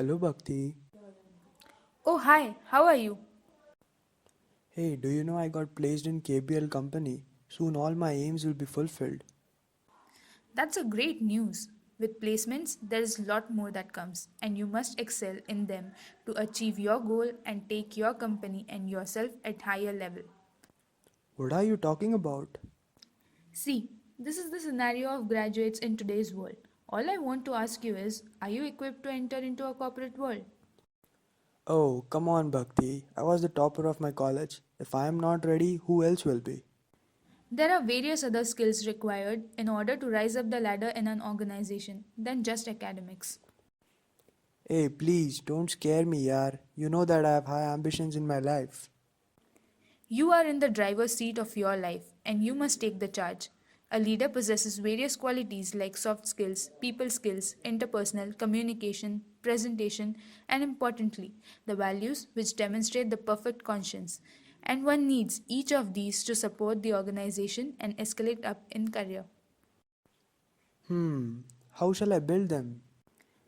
Hello Bhakti. Oh, hi, how are you? Hey, do you know I got placed in KBL company? Soon all my aims will be fulfilled. That's a great news. With placements, there is a lot more that comes, and you must excel in them to achieve your goal and take your company and yourself at higher level. What are you talking about? See, this is the scenario of graduates in today's world. All I want to ask you is, are you equipped to enter into a corporate world? Oh, come on Bhakti. I was the topper of my college. If I am not ready, who else will be? There are various other skills required in order to rise up the ladder in an organization than just academics. Hey, please don't scare me, yaar. You know that I have high ambitions in my life. You are in the driver's seat of your life, and you must take the charge. A leader possesses various qualities like soft skills, people skills, interpersonal, communication, presentation, and importantly, the values which demonstrate the perfect conscience. And one needs each of these to support the organization and escalate up in career. How shall I build them?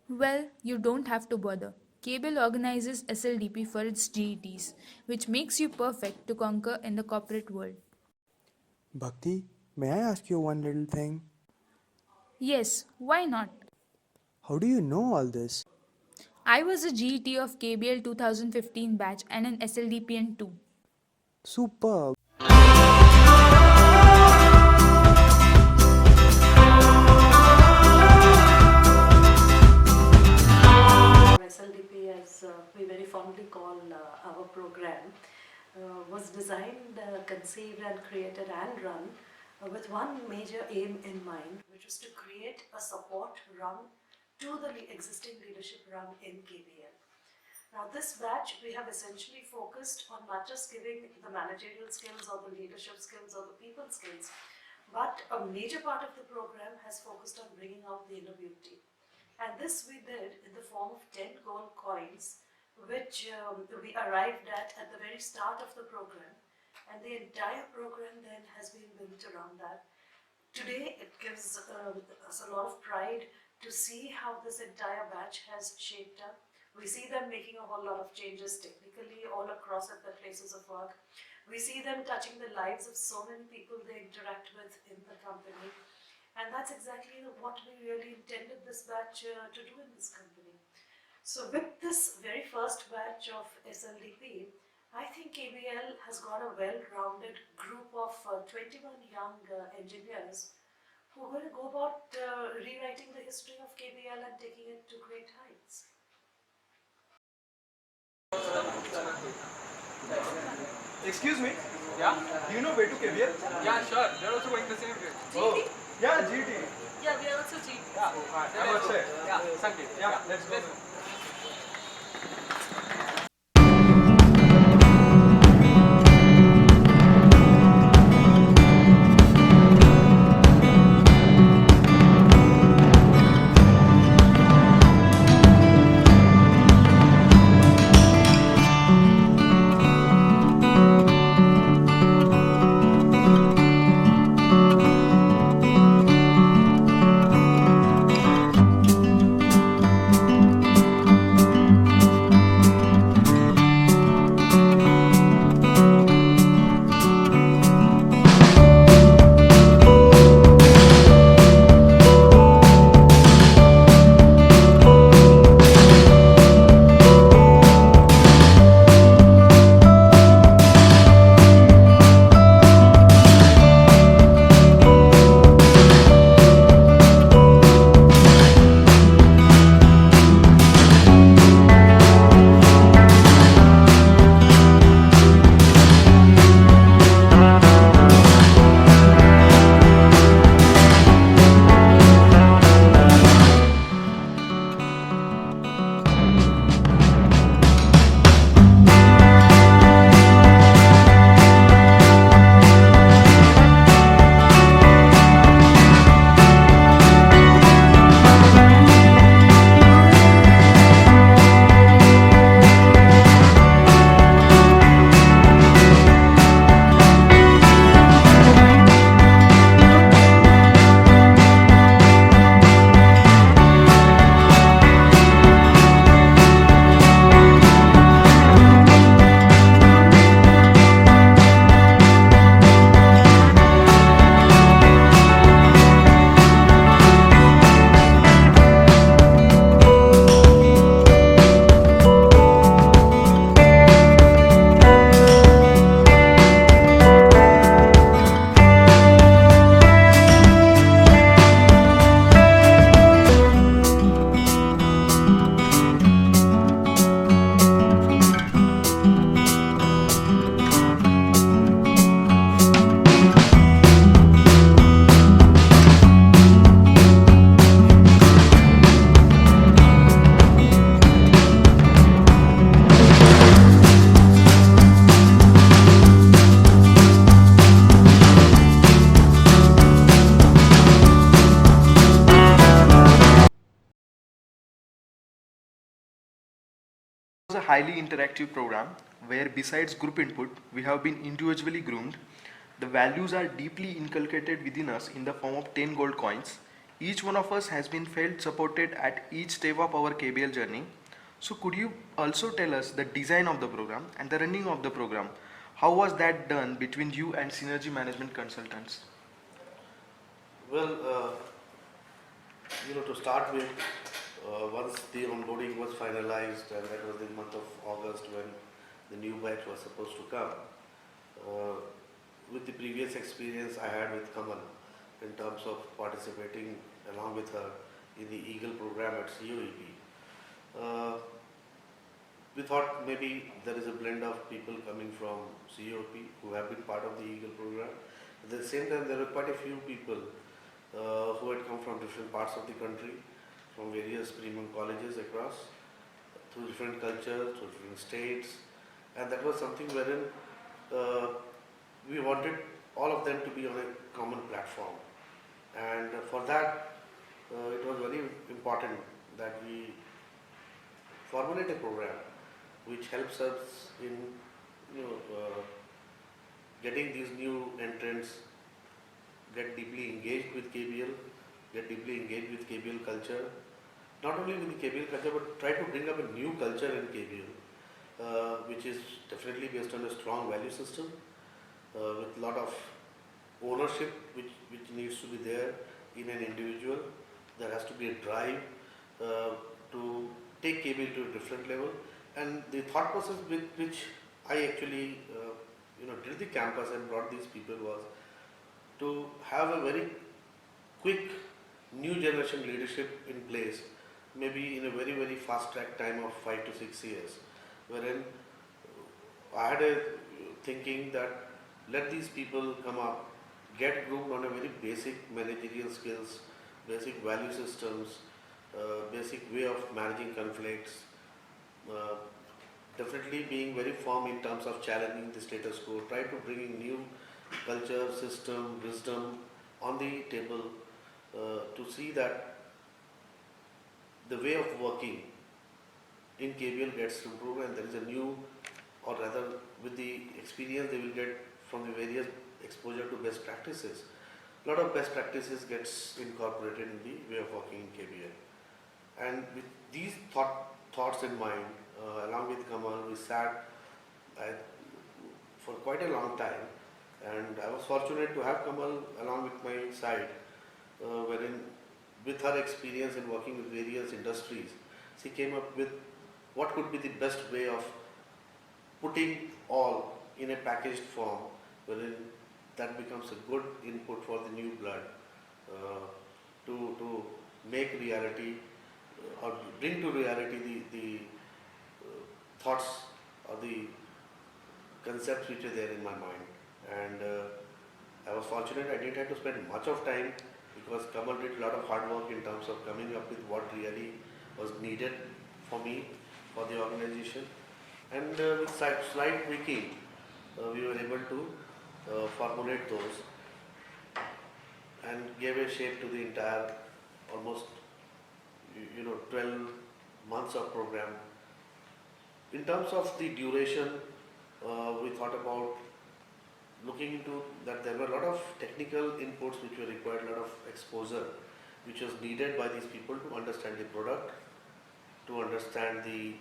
Well, you don't have to bother. Cable organizes SLDP for its GETs, which makes you perfect to conquer in the corporate world. Bhakti, may I ask you one little thing? Yes, why not? How do you know all this? I was a GET of KBL 2015 batch and an SLDPN too. Superb. SLDP, as we very fondly call our program, was designed, conceived, and created and run with one major aim in mind, which was to create a support run to the existing leadership run in KBL. Now, this batch we have essentially focused on not just giving the managerial skills or the leadership skills or the people skills, but a major part of the program has focused on bringing out the inner beauty. And this we did in the form of 10 gold coins, which we arrived at the very start of the program. And the entire program then has been built around that. Today, it gives us a lot of pride to see how this entire batch has shaped up. We see them making a whole lot of changes technically all across at their places of work. We see them touching the lives of so many people they interact with in the company. And that's exactly what we really intended this batch to do in this company. So with this very first batch of SLDP, I think KBL has got a well-rounded group of 21 young engineers who are going to go about rewriting the history of KBL and taking it to great heights. Excuse me? Yeah? Do you know where to KBL? Yeah, sure. They're also going the same way. Oh, yeah, GT. Yeah, we are also GT. Yeah. I'm upset. Yeah, Sanket. Yeah, let's go. highly interactive program where besides group input, we have been individually groomed. The values are deeply inculcated within us in the form of 10 gold coins. Each one of us has been felt supported at each step of our KBL journey. So could you also tell us the design of the program and the running of the program? How was that done between you and Synergy Management Consultants? Well, to start with, once the onboarding was finalized, and that was the month of August when the new batch was supposed to come, uh, with the previous experience I had with Kamal in terms of participating along with her in the Eagle program at COEP, uh, we thought maybe there is a blend of people coming from COP who have been part of the Eagle program. At the same time, there were quite a few people who had come from different parts of the country, from various premium colleges across, through different cultures, through different states, and that was something wherein uh, we wanted all of them to be on a common platform. And for that, it was very important that we formulate a program which helps us in getting these new entrants get deeply engaged with KBL, get deeply engaged with KBL culture, not only with the KBL culture but try to bring up a new culture in KBL, which is definitely based on a strong value system with a lot of ownership which needs to be there in an individual. There has to be a drive to take KBL to a different level, and the thought process with which I actually did the campus and brought these people was to have a very quick new generation leadership in place, maybe in a very, very fast track time of 5 to 6 years, wherein I had a thinking that let these people come up, get groomed on a very basic managerial skills, basic value systems, basic way of managing conflicts, uh, definitely being very firm in terms of challenging the status quo, try to bring in new culture, system, wisdom on the table to see that the way of working in KBL gets improved, and there is a new, or rather with the experience they will get from the various exposure to best practices. A lot of best practices gets incorporated in the way of working in KBL. And with these thoughts in mind, along with Kamal, we sat for quite a long time, and I was fortunate to have Kamal along with my side, wherein with her experience in working with various industries, she came up with what could be the best way of putting all in a packaged form, wherein that becomes a good input for the new blood to make reality or bring to reality the thoughts or the concepts which are there in my mind. And I was fortunate I didn't have to spend much of time because Kamal did a lot of hard work in terms of coming up with what really was needed for me, for the organization. And with slight tweaking, we were able to formulate those and gave a shape to the entire almost 12 months of program. In terms of the duration, we thought about looking into that there were a lot of technical inputs which were required, a lot of exposure which was needed by these people to understand the product, to understand the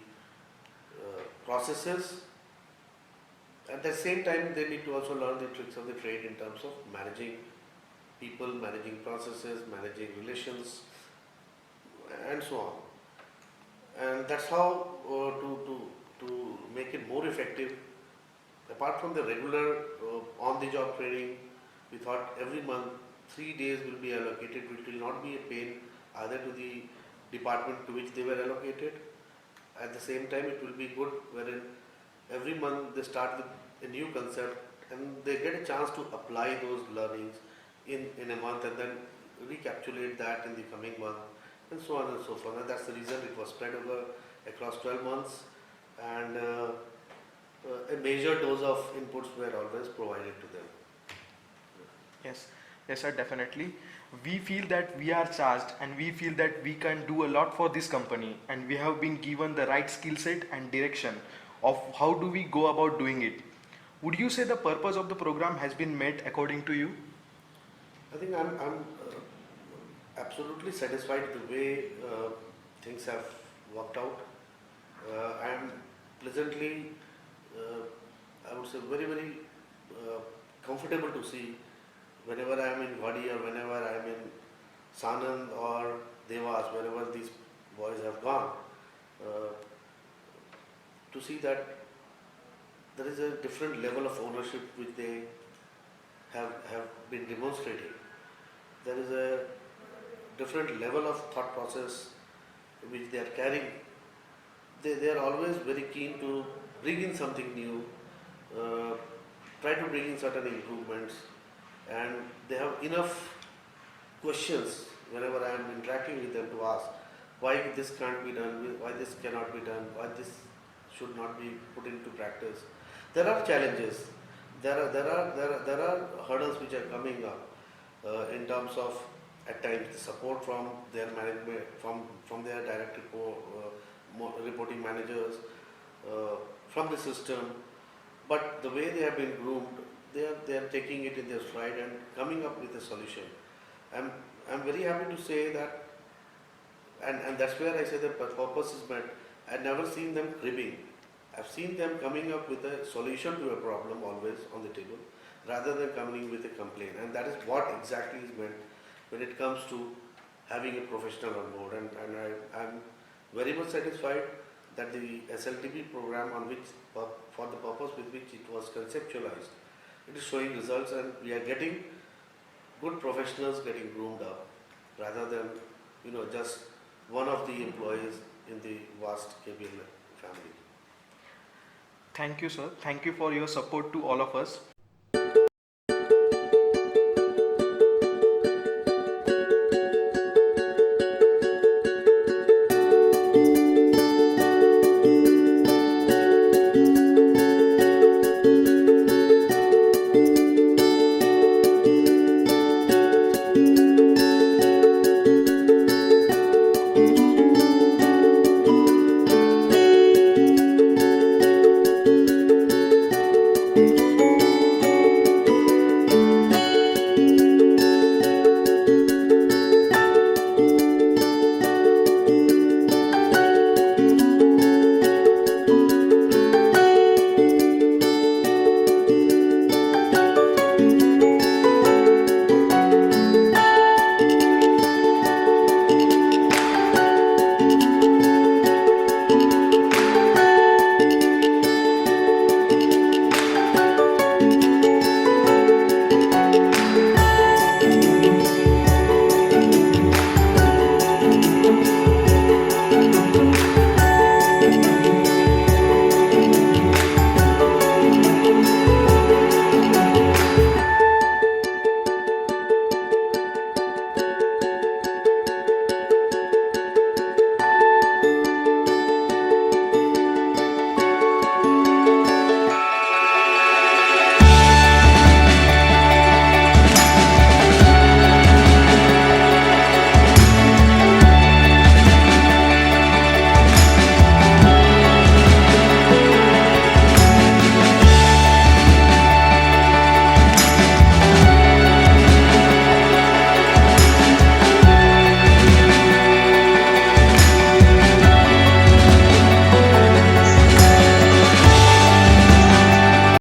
processes. At the same time, they need to also learn the tricks of the trade in terms of managing people, managing processes, managing relations, and so on. And that's how to make it more effective. Apart from the regular on-the-job training, we thought every month 3 days will be allocated, which will not be a pain either to the department to which they were allocated. At the same time, it will be good wherein every month they start with a new concept and they get a chance to apply those learnings in a month and then recapitulate that in the coming month and so on and so forth. And that's the reason it was spread over across 12 months, and a major dose of inputs were always provided to them. Yes. Yes, sir, definitely. We feel that we are charged and we feel that we can do a lot for this company, and we have been given the right skill set and direction of how do we go about doing it. Would you say the purpose of the program has been met according to you? I think I'm absolutely satisfied the way things have worked out. I'm pleasantly, I would say, very comfortable to see whenever I am in Wadi or whenever I am in Sanand or Devas, wherever these boys have gone, uh, to see that there is a different level of ownership which they have been demonstrating. There is a different level of thought process which they are carrying. They are always very keen to bring in something new, uh, try to bring in certain improvements, and they have enough questions whenever I am interacting with them to ask why this can't be done, why this cannot be done, why this should not be put into practice. There are challenges, there are hurdles which are coming up in terms of at times the support from their management, from their direct reporting managers, from the system. But the way they have been groomed, they are taking it in their stride and coming up with a solution. I'm very happy to say that, and that's where I say that purpose is met. I've never seen them cribbing. I've seen them coming up with a solution to a problem always on the table, rather than coming with a complaint. And that is what exactly is meant when it comes to having a professional on board. And I'm very much satisfied that the SLTP program, on which for the purpose with which it was conceptualized, it is showing results, and we are getting good professionals getting groomed up, rather than just one of the employees in the vast KBL family. Thank you, sir. Thank you for your support to all of us.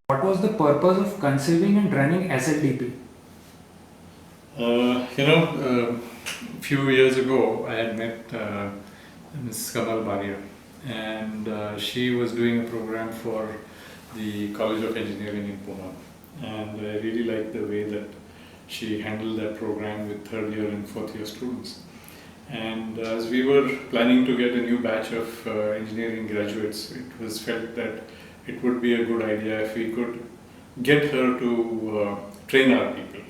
What was the purpose of conceiving and running SLDP? Few years ago, I had met Ms. Kamal Baria, and she was doing a program for the College of Engineering in Pune. And I really liked the way that she handled that program with third year and fourth year students. And as we were planning to get a new batch of engineering graduates, it was felt that it would be a good idea if we could get her to train our people.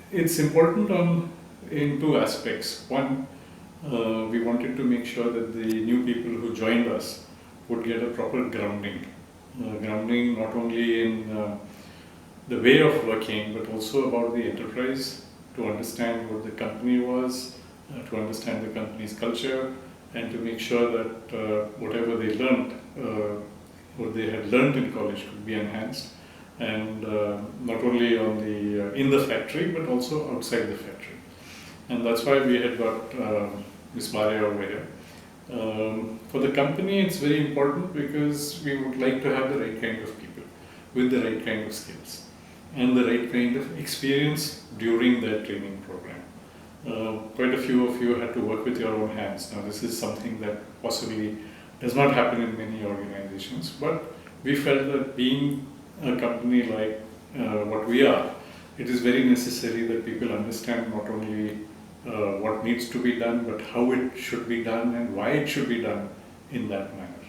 It's important in two aspects. One, we wanted to make sure that the new people who joined us would get a proper grounding. Grounding not only in the way of working, but also about the enterprise, to understand what the company was, to understand the company's culture, and to make sure that whatever they learned, what they had learned in college could be enhanced, and not only on the in the factory, but also outside the factory. And that's why we had got Ms. Maria over here. For the company, it's very important because we would like to have the right kind of people with the right kind of skills and the right kind of experience during their training program. Quite a few of you had to work with your own hands. Now, this is something that possibly does not happen in many organizations, but we felt that being a company like what we are, it is very necessary that people understand not only what needs to be done, but how it should be done and why it should be done in that manner.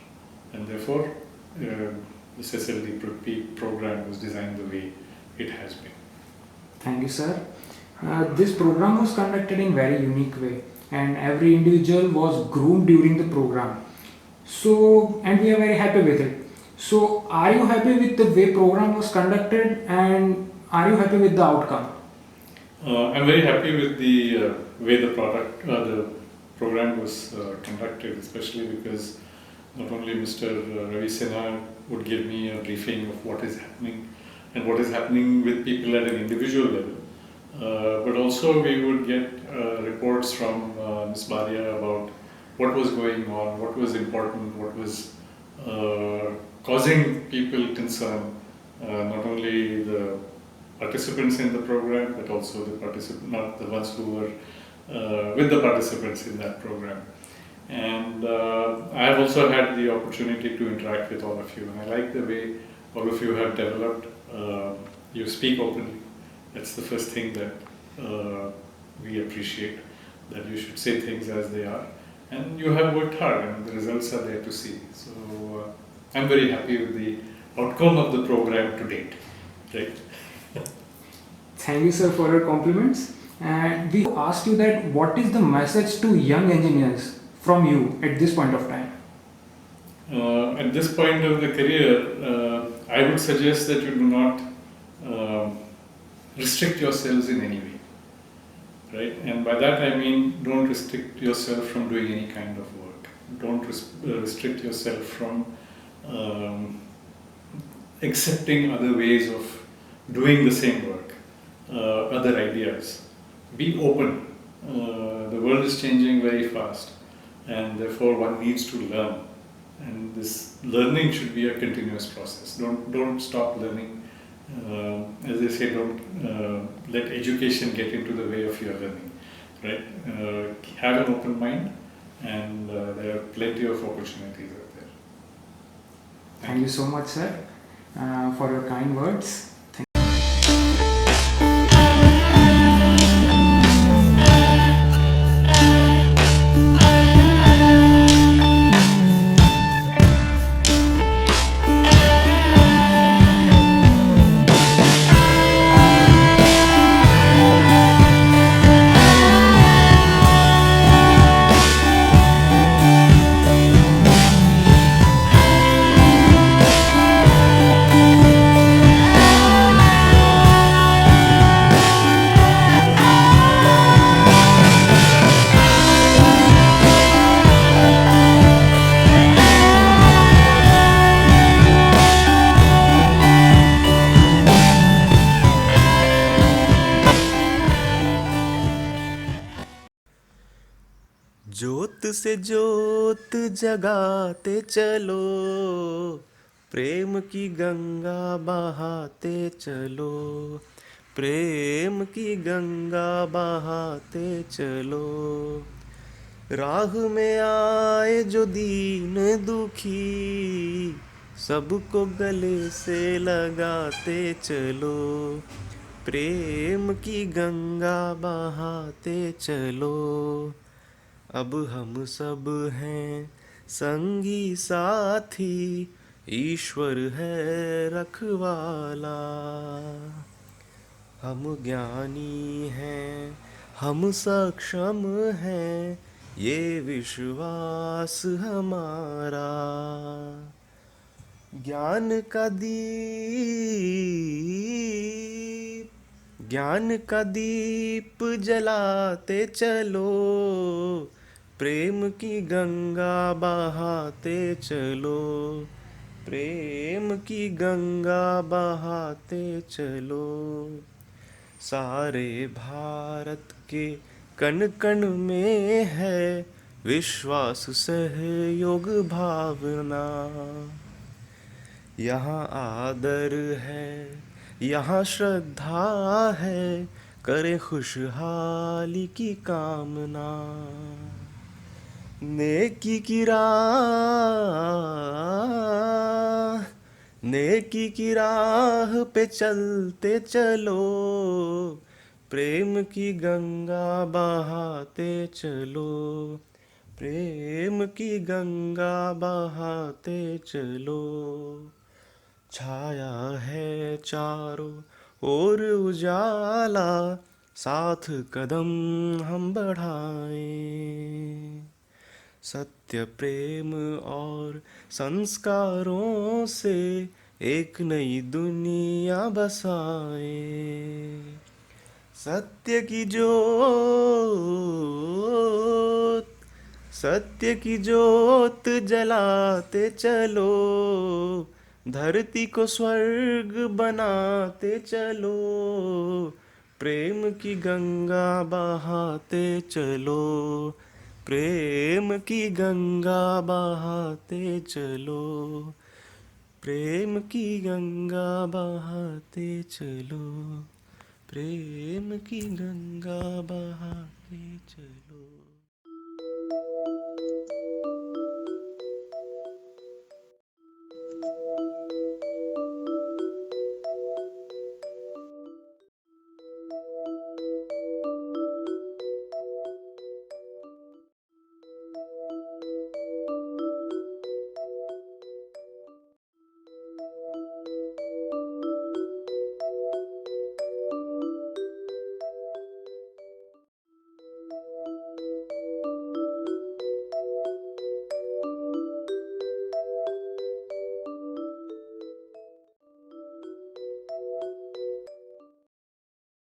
And therefore, the SSLD program was designed the way it has been. Thank you, sir. This program was conducted in very unique way, and every individual was groomed during the program. So, and we are very happy with it. So, are you happy with the way program was conducted, and are you happy with the outcome? I'm very happy with the way the program was conducted, especially because not only Mr. Ravi Sinha would give me a briefing of what is happening and what is happening with people at an individual level, but also we would get reports from Ms. Maria about what was going on, what was important, what was causing people concern, not only the participants in the program, but also not the ones who were with the participants in that program. And I have also had the opportunity to interact with all of you, and I like the way all of you have developed. You speak openly. That's the first thing that we appreciate, that you should say things as they are. And you have worked hard, and the results are there to see. So I'm very happy with the outcome of the program to date. Right? Thank you, sir, for your compliments. And we asked you that what is the message to young engineers from you at this point of time? At this point of the career, I would suggest that you do not restrict yourselves in any way, right? And by that I mean, don't restrict yourself from doing any kind of work. Don't restrict yourself from accepting other ways of doing the same work, other ideas. Be open. The world is changing very fast, and therefore one needs to learn. And this learning should be a continuous process. Don't stop learning. As they say, don't let education get into the way of your learning. Right? Have an open mind, and there are plenty of opportunities out there. Thank you so much, sir, for your kind words. ज्योत से ज्योत जगाते चलो, प्रेम की गंगा बहाते चलो, प्रेम की गंगा बहाते चलो। राह में आए जो दीन दुखी, सबको गले से लगाते चलो, प्रेम की गंगा बहाते चलो। अब हम सब हैं संगी साथी, ईश्वर है रखवाला। हम ज्ञानी हैं, हम सक्षम हैं, ये विश्वास हमारा। ज्ञान का दीप जलाते चलो, प्रेम की गंगा बहाते चलो, प्रेम की गंगा बहाते चलो। सारे भारत के कण कण में है विश्वास सहयोग भावना। यहाँ आदर है, यहाँ श्रद्धा है, करें खुशहाली की कामना। नेकी की राह, नेकी की राह पे चलते चलो, प्रेम की गंगा बहाते चलो, प्रेम की गंगा बहाते चलो। छाया है चारों ओर उजाला, साथ कदम हम बढ़ाएं। सत्य प्रेम और संस्कारों से एक नई दुनिया बसाएं। सत्य की जोत, सत्य की जोत जलाते चलो, धरती को स्वर्ग बनाते चलो, प्रेम की गंगा बहाते चलो, प्रेम की गंगा बहाते चलो, प्रेम की गंगा बहाते चलो, प्रेम की गंगा बहाते चलो।